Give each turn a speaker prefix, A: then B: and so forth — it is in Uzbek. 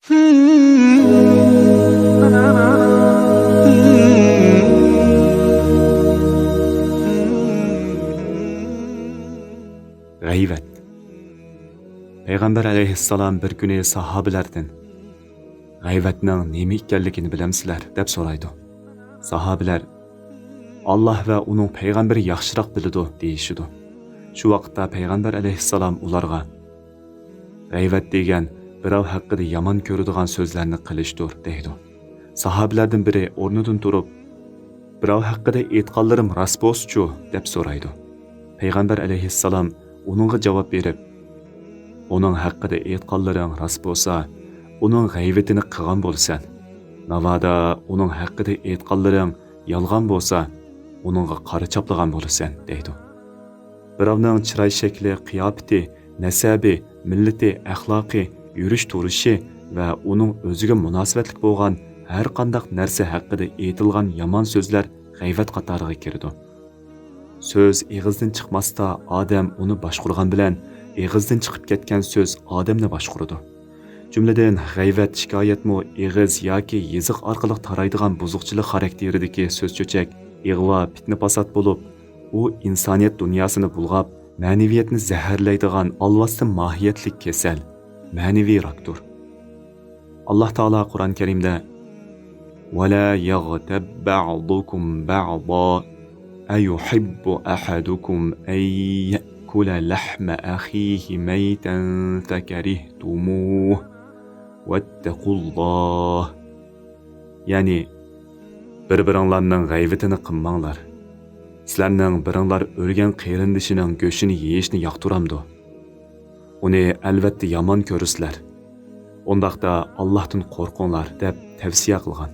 A: G'ayvat. Payg'ambar alayhissalom bir kuni sahobalardan g'ayvatning nima ekanligini bilamsizlar deb so'raydi. Sahobalar Alloh va uning payg'ambari yaxshiroq biladi deyishidi. Shu vaqtda payg'ambar alayhissalom ularga g'ayvat degan birov haqida yomon ko'radigan so'zlarni qilishdir deydi. Sahobalardan biri o'rnidan turib birov haqida aytganlarim rost bo'lsa-chu deb so'raydi. Payg'ambar alayhissalom uningga javob berib, uning haqida aytganlaring rost bo'lsa, uning g'ayvatini qilgan bo'lsan. Navoda uning haqida aytganlaring yolg'on bo'lsa, uningga qora chaplagan bo'lasan deydi. Birovning chiroy shakli, qiyofati, nasabi, millati, axloqi, yurish turishi va uning o'ziga munosabatli bo'lgan har qanday narsa haqida aytilgan yomon so'zlar g'ayvat qatoriga kiradi. Söz eg'izdan chiqmasda odam uni boshqurgan bilan eg'izdan chiqib ketgan so'z odamni boshquradi. Jumladan g'ayvat shikoyatmi eg'iz yoki yeziq orqali taraydigan buzuqchilik xarakteridagi so'z-cho'chak, ig'vo, fitna fasod bo'lib, u insoniyat dunyosini bulg'ab, ma'naviyatni zaharlaydigan alvostin mohiyatli kasal, ma'naviy rakdir. Alloh taolo Qur'on Karimda وَلَا يَغْتَبْ بَعْضُكُمْ بَعْضًا أَيُحِبُّ أَحَدُكُمْ أَن يَأْكُلَ لَحْمَ أَخِيهِ مَيْتًا فَكَرِهْتُمُوهُ وَاتَّقُوا اللَّهَ. Ya'ni bir-biringlarning g'ayvatini qilmanglar. Sizlarning biringlar o'lgan qarindishining go'shini yeyishni yoqtiramdi. Uni albatta yomon ko'rsizlar. Undaqda Allohdan qo'rqinglar deb tavsiya qilgan.